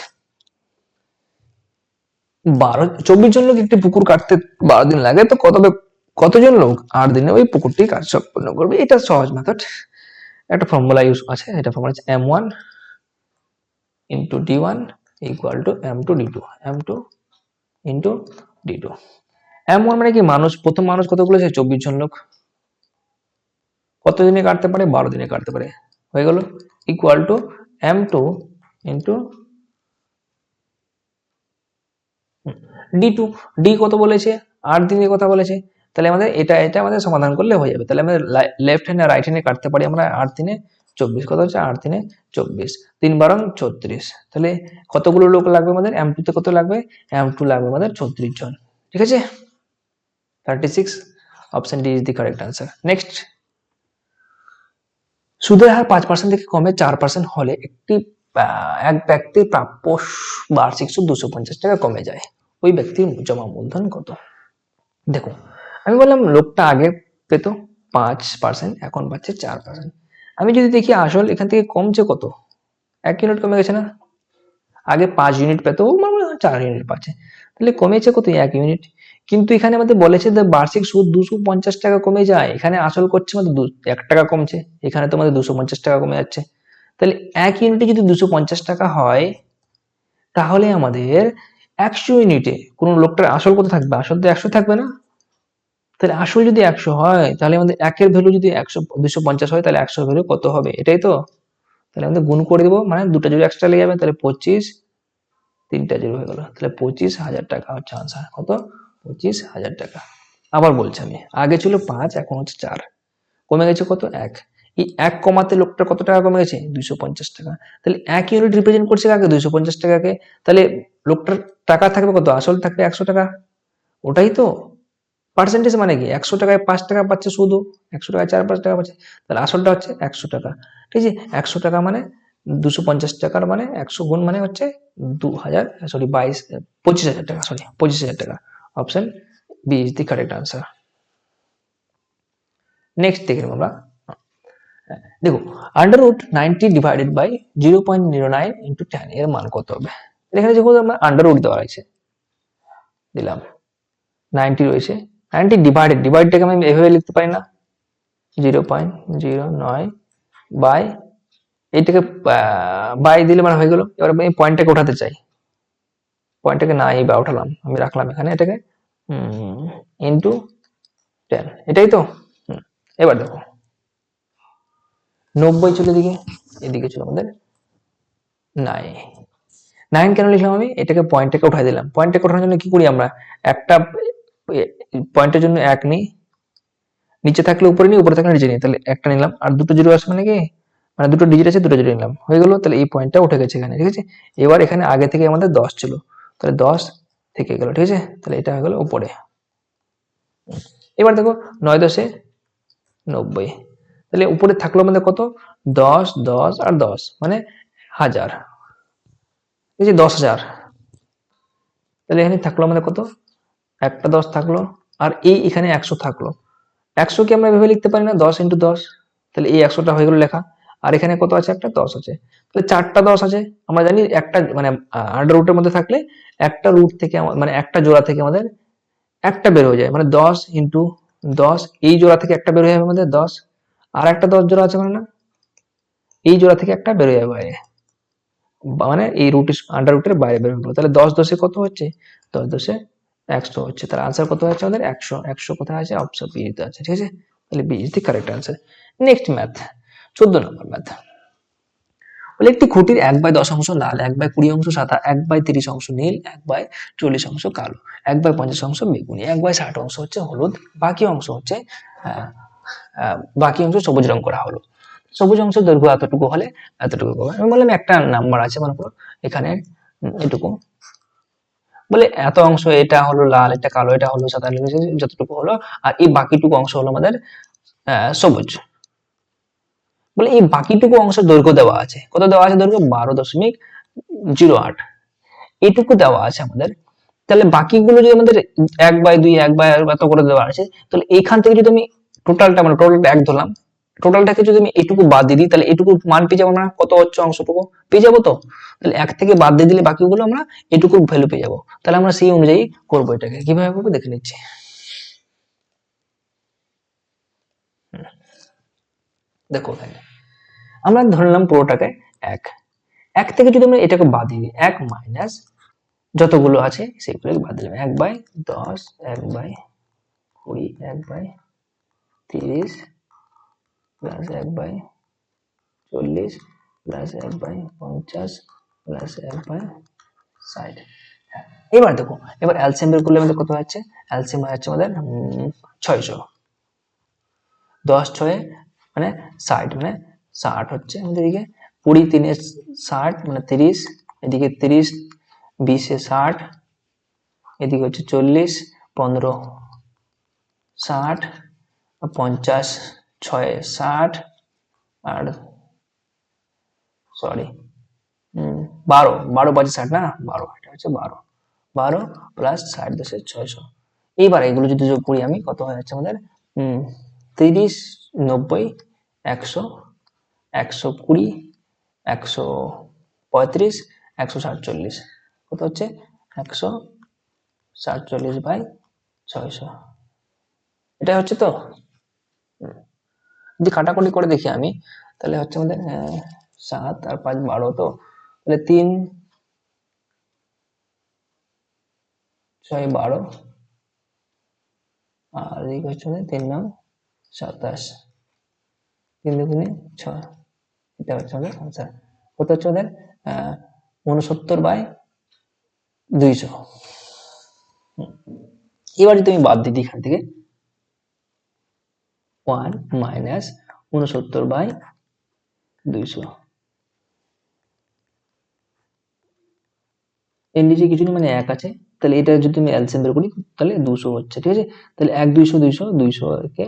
24 জন লোক একটি পুকুর কাটতে 12 দিন লাগে, তো কতজন লোক 8 দিনে ওই পুকুরটি কাজ সম্পন্ন করবে? এটা সহজ মেথড, একটা ফর্মুলা ইউজ আছে, এটা ফর্মুলা হচ্ছে m1 into d1 equal to m2 d2, m2 into d2। m1 মানে কি, মানুষ, প্রথম মানুষ কতগুলো আছে? 24 জন লোক। কত দিনে কাটতে পারে? 12 দিনে কাটতে পারে, হয়ে গেল, equal to m2 into d2। d কত বলেছে? 8 দিনের কথা বলেছে। তাহলে আমাদের এটা আমাদের সমাধান করলে হয়ে যাবে। তাহলে আমাদের লেফট হ্যান্ড আর রাইট হ্যান্ডে কাটতে পারি আমরা। 8 দিনে 24, কত হচ্ছে? 8 দিনে 24, 3 12 36। তাহলে কতগুলো লোক লাগবে আমাদের? m2 তে কত লাগবে? m2 লাগবে আমাদের 36 জন, ঠিক আছে? 36, option D is the correct answer. Next, সুদের হার 5% থেকে কমে 4% হলে এক ব্যক্তির প্রাপ্য বার্ষিক সুদ 250 টাকা কমে যায়, ওই ব্যক্তির জমা মূলধন কত? দেখো, আমি বললাম লোকটা আগে পেত 5%, এখন পাচ্ছে 4%। আমি যদি দেখি আসল এখান থেকে কমছে কত, 1 ইউনিট কমে গেছে না? আগে 5 ইউনিট পেত, মানে 4 ইউনিট পাচ্ছে, তাহলে কমেছে কত, 1 ইউনিট। কিন্তু এখানে আমাদের বলেছে যে বার্ষিক সুদ 250 টাকা কমে যায়, এখানে আসল করছে আমাদের 1 টাকা কমছে, এখানে তো আমাদের 250 টাকা কমে যাচ্ছে। তাহলে 1 ইউনিটে যদি 250 টাকা হয়, তাহলে আমাদের 100 ইউনিটে কোন লোকটার আসল কত থাকবে? আসল তো 100 থাকবে না? তাহলে আসল যদি 100 হয়, তাহলে আমাদের একের ভ্যালু যদি 250 হয়, তাহলে 100 ভ্যালু কত হবে? এটাই তো। তাহলে আমাদের গুণ করে দেবো, মানে দুটো জিরো এক্সট্রা লেগে যাবে, তাহলে 25, 3টা জিরো হয়ে গেল, তাহলে 25,000 টাকা হচ্ছে আনসার। কত? 25,000 টাকা। আবার বলছি আমি, আগে ছিল 5, এখন হচ্ছে 4, কমে গেছে কত? 1। এই 1 কমাতে লোকটা কত টাকা কমে গেছে? 250 টাকা। তাহলে 1 ইউনিট রিপ্রেজেন্ট করছে কাকে? 250 টাকাকে। তাহলে লোকটার টাকা থাকবে কত? আসল থাকবে 100 টাকা, ওটাই তো। পার্সেন্টেজ মানে কি? 100 টাকায় 5 টাকা পাচ্ছে শুধু, 100 টাকায় 4-5 টাকা পাচ্ছে, তাহলে আসলটা হচ্ছে 100 টাকা। ঠিক আছে, 100 টাকা মানে 250 টাকার মানে 100 গুণ মানে হচ্ছে 2000, সরি 25,000 টাকা, সরি 25,000 টাকা। Option B is the correct answer. Next দেখে নেব আমরা। দেখো, আন্ডাররুট 90 ডিভাইডেড বাই 0.09 ইন্টু 10 এর মান কত হবে? এখানে যেহেতু আমার আন্ডাররুট দেওয়া আছে, দিলাম 90 রয়েছে, 90 ডিভাইডটাকে আমি এভাবে লিখতে পারি না? 0.09 বাই, এইটাকে বাই দিলে মানে হয়ে গেল। এবার আমি পয়েন্টটাকে উঠাতে চাই, পয়েন্টটাকে নাই বা উঠালাম, আমি রাখলাম এখানে, এটাকে ইন্টু 10, এটাই তো। এবার দেখো, 90 চলে দিকে, এদিকে ছিল আমাদের 9 কেন লিখলাম আমি? এটাকে পয়েন্টটাকে উঠাই দিলাম। পয়েন্টটাকে উঠানোর জন্য কি করি আমরা? একটা পয়েন্টের জন্য 1 নিই, নিচে থাকলে উপরে নিই, উপরে থাকলে নিচে নিই, তাহলে একটা নিলাম, আর দুটো জিরো আছে মানে কি, মানে দুটো ডিজিট আছে, দুটো জিরো নিলাম, হয়ে গেল। তাহলে এই পয়েন্টটা উঠে গেছে এখানে, ঠিক আছে। এবার এখানে আগে থেকে আমাদের 10 ছিল, তাহলে 10 থেকে গেল, ঠিক আছে, তাহলে এটা হয়ে গেল উপরে। এবার দেখো, 9 10 90, তাহলে উপরে থাকলো আমাদের কত? 10 10 আর 10 মানে 1000, এই যে 10,000। তাহলে এখানে থাকলো আমাদের কত? একটা 10 থাকলো, আর এই এখানে 100 থাকলো। 100 কে আমরা ভেবে লিখতে পারি না? 10 ইন্টু 10, তাহলে এই 100টা হয়ে গেল লেখা। আর এখানে কত আছে? একটা 10 আছে, তাহলে 4টা 10 আছে। আমরা জানি একটা মানে আন্ডার রুটের মধ্যে থাকলে একটা রুট থেকে মানে একটা জোড়া থেকে আমাদের একটা বের হয়ে যায়, মানে 10 ইন্টু 10, এই জোড়া থেকে একটা বের হয়ে যাবে আমাদের 10, আর একটা 10 জোড়া আছে মানে না, এই জোড়া থেকে একটা বের হয়ে যাবে বাইরে, মানে এই রুট আন্ডার রুটের বাইরে বের হয়ে গেলো। তাহলে 10 10 কত হচ্ছে? 10 10 100 হচ্ছে। তার আনসার কত হচ্ছে আমাদের? 100। 100 কোথায় আছে? অপশন বি তে আছে, ঠিক আছে। তাহলে B is the correct answer. Next math, 14 number math. বলে একটি খুঁটির 1/10 অংশ লাল, 1/20 অংশ সাদা, 1/30 অংশ নীল, 1/40 অংশ কালো, 1/50 অংশ বেগুনি, 1/60 অংশ হচ্ছে হলুদ, বাকি অংশ হচ্ছে আহ, বাকি অংশ সবুজ রং করা হলো। সবুজ অংশের দৈর্ঘ্য এতটুকু হলে এতটুকু হবে। আমি বললাম একটা নাম্বার আছে, মনে করো এখানে এটুকু, বলে এত অংশ, এটা হলো লাল, এটা কালো, এটা হলো সাদা, যতটুকু হলো, আর এই বাকিটুকু অংশ হলো আমাদের সবুজ। বলে এই বাকিটুকু অংশের দৈর্ঘ্য দেওয়া আছে, কত দেওয়া আছে দৈর্ঘ্য? 12.08, এইটুকু দেওয়া আছে আমাদের। তাহলে বাকিগুলো যদি আমাদের 1/2 1/2 এত করে দেওয়া আছে, তাহলে এইখান থেকে যদি আমি টোটালটা, মানে টোটালটা 1 ধরলাম, টোটালটাকে যদি আমি এইটুকু বাদ দিয়ে দিই, তাহলে এইটুকু মান পেয়ে যাবো না? কত হচ্ছে অংশটুকু পেয়ে যাবো তো। তাহলে 1 থেকে বাদ দিয়ে দিলে বাকিগুলো আমরা এটুকু ভ্যালু পেয়ে যাবো। তাহলে আমরা সেই অনুযায়ী করবো। এটাকে কিভাবে করবো দেখে নিচ্ছি। দেখো এখানে আমরা ধরলাম পুরোটাকে 1, 1 থেকে যদি আমরা এটাকে বাদ দিয়ে দিই, 1 মাইনাস যতগুলো আছে সেগুলোকে বাদ দিলাম, 1/10, 1/20, 1/30 প্লাস 1/40 প্লাস 1/50 প্লাস 1/60। এবার দেখো, এবার এলসিএম বের করলে আমাদের কত হচ্ছে? এলসিএম হচ্ছে আমাদের 600, 10 6 মানে 60, মানে 60 হচ্ছে আমাদের এদিকে, 20 3 60 মানে 30, এদিকে 30 20 60, এদিকে হচ্ছে 40 15 60, 50, 6 60 আর সরি 12 12 5 60 না, 12, এটা হচ্ছে 12 প্লাস 60 10 600। এইবার এগুলো যদি যোগ করি আমি, কত হয়ে যাচ্ছে আমাদের 30 90 100 120 135 147, কত হচ্ছে 147/600। এটা হচ্ছে তো। যদি কাটাকুটি করে দেখি আমি, তাহলে হচ্ছে আমাদের 7 আর 5 12, তো তাহলে 3 6 12 আর এদিকে হচ্ছে আমাদের 3 9 27, 3 দুগুণে 6, এটা হচ্ছে আমাদের আনসার। কত হচ্ছে আমাদের 69/200। এবার যদি আমি বাদ দিই এখান থেকে 1 মাইনাস 69/200, এর নিচে কিছু নেই, মানে 1 আছে। তাহলে এটা যদি আমি এলসিএম বের করি তাহলে 200 হচ্ছে, ঠিক আছে। তাহলে 1 200 200 200 একে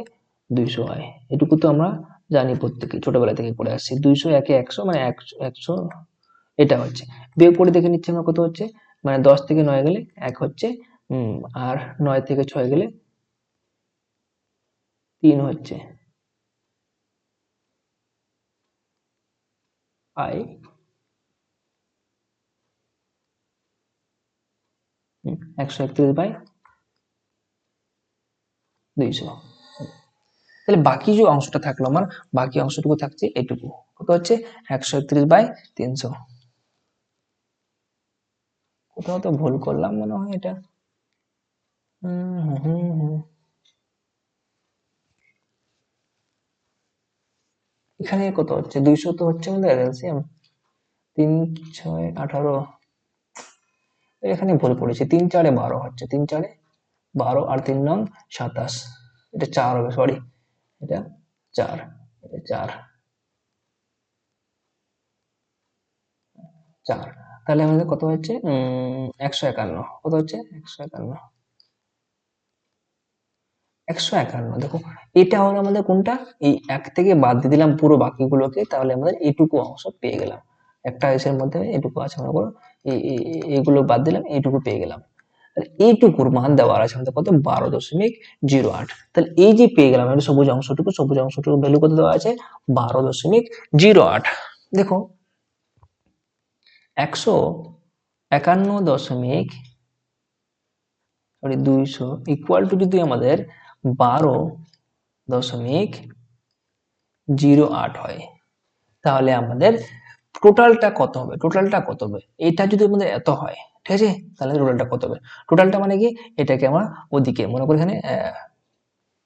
200 হয়, এটুকু তো আমরা জানি প্রত্যেকে ছোটবেলা থেকে পড়ে আসছি। 200 একে 100 মানে 100, এটা হচ্ছে। বিয়োগ করে দেখে নিচ্ছি আমরা কত হচ্ছে, মানে 10 থেকে 9 গেলে 1 হচ্ছে, আর 9 থেকে 6 গেলে 3 হচ্ছে। আই 131/200। তাহলে বাকি যে অংশটা থাকলো আমার, বাকি অংশটুকু থাকছে এটুকু, কত হচ্ছে 131/300। কোথাও তো ভুল করলাম মনে হয় এটা। এখানে কত হচ্ছে, 200 তো হচ্ছে আমাদের এলসিএম, 3 6 18, এখানে ভুল পড়েছে, 3 4 12 হচ্ছে, 3 4 12 আর 3 9 27, এটা 4 হবে, সরি, এটা 4, এটা 4 4। তাহলে আমাদের কত হচ্ছে 151, কত হচ্ছে 151, 151। দেখো, এটা হলো আমাদের কোনটা, এই 1 থেকে বাদ দিয়ে দিলাম পুরো বাকিগুলোকে, তাহলে আমাদের এইটুকু অংশ পেয়ে গেলাম। একটা এসের মধ্যে এটুকু আছে, মনে করো এইগুলো বাদ দিলাম, এইটুকু পেয়ে গেলাম। তাহলে এইটুকুর মান দেওয়া আছে আমাদের কত, 12.08। তাহলে এই যে পেয়ে গেলাম আমরা সবুজ অংশটুকু, সবুজ অংশটুকু ভ্যালু কত দেওয়া আছে, 12.08। দেখো 151.200 ইকুয়াল টু যদি আমাদের 12.08 হয়, তাহলে আমাদের টোটালটা কত হবে, টোটালটা কত হবে, এটা যদি আমাদের এত হয়, ঠিক আছে, তাহলে টোটালটা কত হবে। টোটালটা মানে কি, এটাকে আমরা ওদিকে মনে করি, এখানে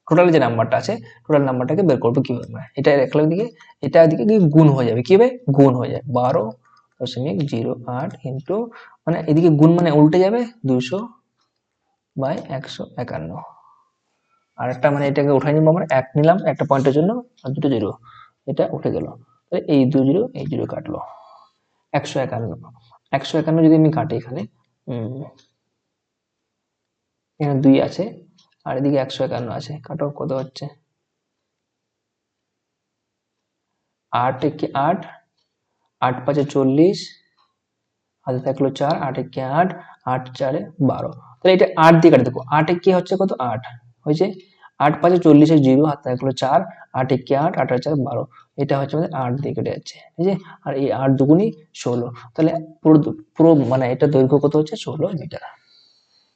টোটাল যে নাম্বারটা আছে, টোটাল নাম্বারটাকে বের করবো কিভাবে আমরা, এটা রাখলে দিকে, এটা দিকে কি গুণ হয়ে যাবে, কি হবে গুণ হয়ে যাবে, 12.08 ইন্টু, মানে এদিকে গুণ মানে উল্টে যাবে, 200/151। আর একটা মানে এটাকে উঠাই নিবো আমরা, 1 নিলাম একটা পয়েন্টের জন্য, আর দুটো জিরো, এটা উঠে গেল, তাহলে এই 2 জিরো এই জিরো কাটলো, 151। 151 যদি আমি কাটি এখানে, এখানে 2 আছে, আর এদিকে 151 আছে, কাটো কত হচ্ছে, 8 একে 8, 8 5 40, হাতে থাকলো 4, 8 একে 8, 8 4 12। তাহলে এটা 8 দিয়ে কাটে, দেখো 8 একে হচ্ছে কত, 8 হয়েছে, 8 5 40 এর 0, হাতে থাকলো 4, 8 একে 8, 8 আর 4 12, এটা হচ্ছে আমাদের 8 দিয়ে কেটে যাচ্ছে, ঠিক আছে। আর এই 8 দুগুণি 16, তাহলে পুরো পুরো মানে এটা দৈর্ঘ্য কত হচ্ছে, 16 মিটার।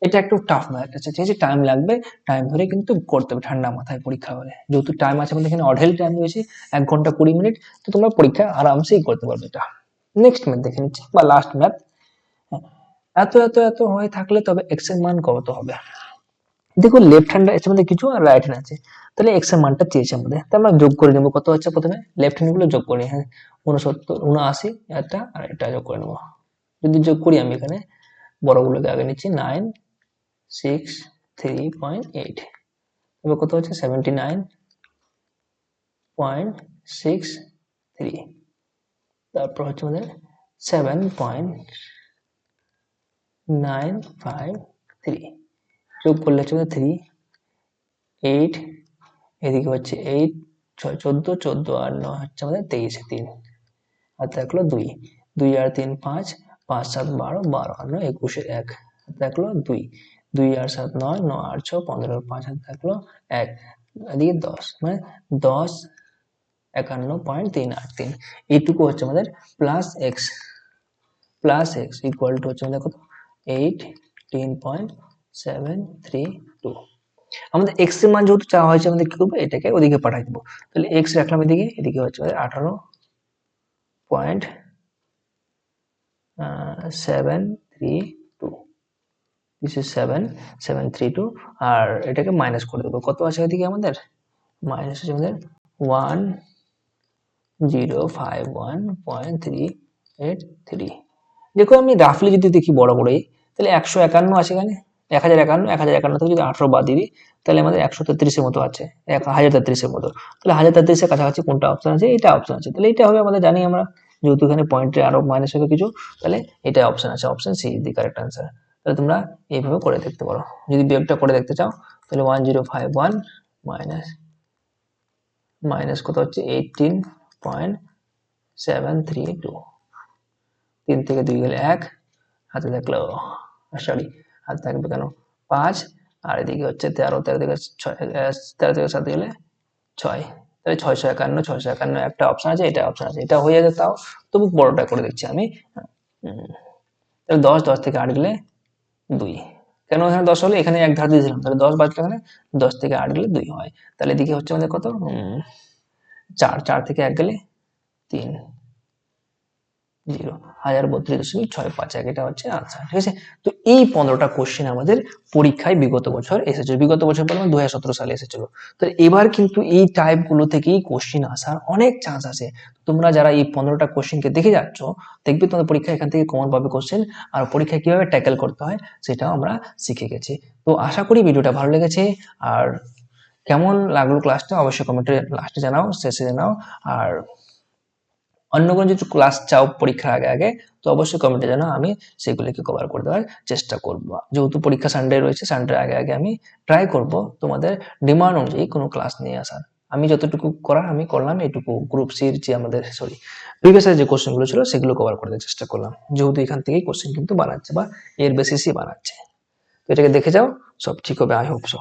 এটা একটু টাফ ম্যাথ আছে, ঠিক আছে, টাইম লাগবে, টাইম ধরে কিন্তু করতে হবে, ঠান্ডা মাথায় পরীক্ষা হলে, যেহেতু টাইম আছে আমাদের এখানে অঢেল টাইম রয়েছে, 1 ঘন্টা 20 মিনিট, তো তোমরা পরীক্ষা আরামসেই করতে পারবে এটা। নেক্সট ম্যাথ দেখে নিচ্ছি, বা লাস্ট ম্যাথ। এত এত এত হয়ে থাকলে তবে এক্স এর মান কত হবে। দেখো লেফট হ্যান্ড আছে আমাদের কিছু, আর রাইট হ্যান্ড আছে, তাহলে এক্স এর মানটা চেয়েছে আমাদের, তাহলে আমরা যোগ করে নেবো, কত হচ্ছে প্রথমে লেফট হ্যান্ড গুলো যোগ করি, হ্যাঁ 69 79, এটা আর এটা যোগ করে নেবো। যদি যোগ করি আমি এখানে বড়গুলোকে আগে নিচ্ছি, 963.8, এবার কত হচ্ছে 79.63, তারপর হচ্ছে আমাদের 7.953, যোগ করলে হচ্ছে 3 8, এদিকে হচ্ছে 8, 6 14, 14 আর 9 হচ্ছে আমাদের 23, 3 আর থাকলো 2, 2 আর 3 5, 5 7 12, 12 আর 9 21, 1 হাতে থাকলো 2, 2 আর 7 9, 9 আর 6 15, 5 হাতে থাকলো 1, এদিকে 10 মানে 10 51.383, এইটুকু হচ্ছে আমাদের প্লাস এক্স ইকুয়াল টু হচ্ছে আমাদের কত 18.732। আমাদের এক্স এর মান যেহেতু চাওয়া হয়েছে আমাদের কি করবো এটাকে ওদিকে পাঠাই দেবো, তাহলে এক্স রাখলাম এদিকে, এদিকে হচ্ছে আমাদের 18.732, দিস ইজ 7732, আর এটাকে মাইনাস করে দেবো, কত আছে এদিকে আমাদের মাইনাস আছে আমাদের 1051.383। দেখো আমি রাফলি যদি দেখি বড় করে তাহলে 151 আছে এখানে, 1051 থেকে যদি 18 বাদ দিই তাহলে আমাদের 133-এর মতো আছে, 1033-এর মতো। তাহলে 1033-এর কাছাকাছি কোনটা অপশন আছে, এটা অপশন আছে, তাহলে এটা হবে আমাদের জানি আমরা, যেহেতু এখানে পয়েন্টে আরো মাইনাস হবে কিছু, তাহলে এটা অপশন আছে, option C is the correct answer. তাহলে তোমরা এইভাবে করে দেখতে পারো, যদি বিয়োগটা করে দেখতে চাও তাহলে 1051 মাইনাস মাইনাস কত হচ্ছে 18.732, 3 থেকে 2 গেলে 1, হাতে থাকলো সরি হাতে থাকবে কেন 5, আর এদিকে হচ্ছে 13, 13 থেকে 6, 13 থেকে 7 গেলে 6, তাহলে 651 একটা অপশন আছে, এটা অপশন আছে, এটা হয়ে যাবে, তাও তবু বড়টা করে দেখছি আমি। তাহলে 10 থেকে 8 গেলে 2, কেন এখানে 10 হলো, এখানে এক ধার দিয়েছিলাম, তাহলে 10 বাদ এখানে 10 থেকে 8 গেলে 2 হয়, তাহলে এদিকে হচ্ছে আমাদের কত 4 থেকে 1 গেলে 3, 1032.651, এটা হচ্ছে আনসার, ঠিক আছে। তো এই 15টা কোশ্চেন আমাদের পরীক্ষায় বিগত বছর এসেছিল, বিগত বছর বলতে 2017 সালে এসেছিল। তো এবার কিন্তু এই টাইপ গুলো থেকেই কোশ্চেন আসার অনেক চান্স আছে, তোমরা যারা এই 15টা কোশ্চেনকে দেখে যাচ্ছ দেখবে তোমাদের পরীক্ষা এখান থেকে কমন পাবে কোশ্চেন, আর পরীক্ষায় কিভাবে ট্যাকেল করতে হয় সেটাও আমরা শিখে গেছি। তো আশা করি ভিডিওটা ভালো লেগেছে, আর কেমন লাগলো ক্লাসটা অবশ্যই কমেন্টে লাস্টে জানাও, শেষে জানাও, আর অন্য কোনো যদি ক্লাস চাও পরীক্ষার আগে আগে তো অবশ্যই কমেন্টে জানাও, আমি সেগুলিকে কভার করে দেওয়ার চেষ্টা করব। যেহেতু পরীক্ষা সানডে রয়েছে, সানডের আগে আগে আমি ট্রাই করব তোমাদের ডিমান্ড অনুযায়ী কোনো ক্লাস নিয়ে আসার। আমি যতটুকু করার আমি করলাম, এইটুকু গ্রুপ সির যে আমাদের প্রিভিয়াস যে কোশ্চেনগুলো ছিল সেগুলো কভার করে দেওয়ার চেষ্টা করলাম, যেহেতু এখান থেকেই কোশ্চেন কিন্তু বানাচ্ছে বা এর বেসিসই বানাচ্ছে। তো এটাকে দেখে যাও, সব ঠিক হবে, আই হোপ সো।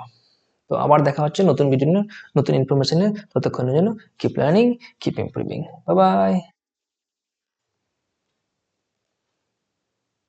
তো আবার দেখা হচ্ছে নতুন ভিডিও নিয়ে, নতুন ইনফরমেশন নিয়ে, ততক্ষণের জন্য keep learning, keep improving, bye bye.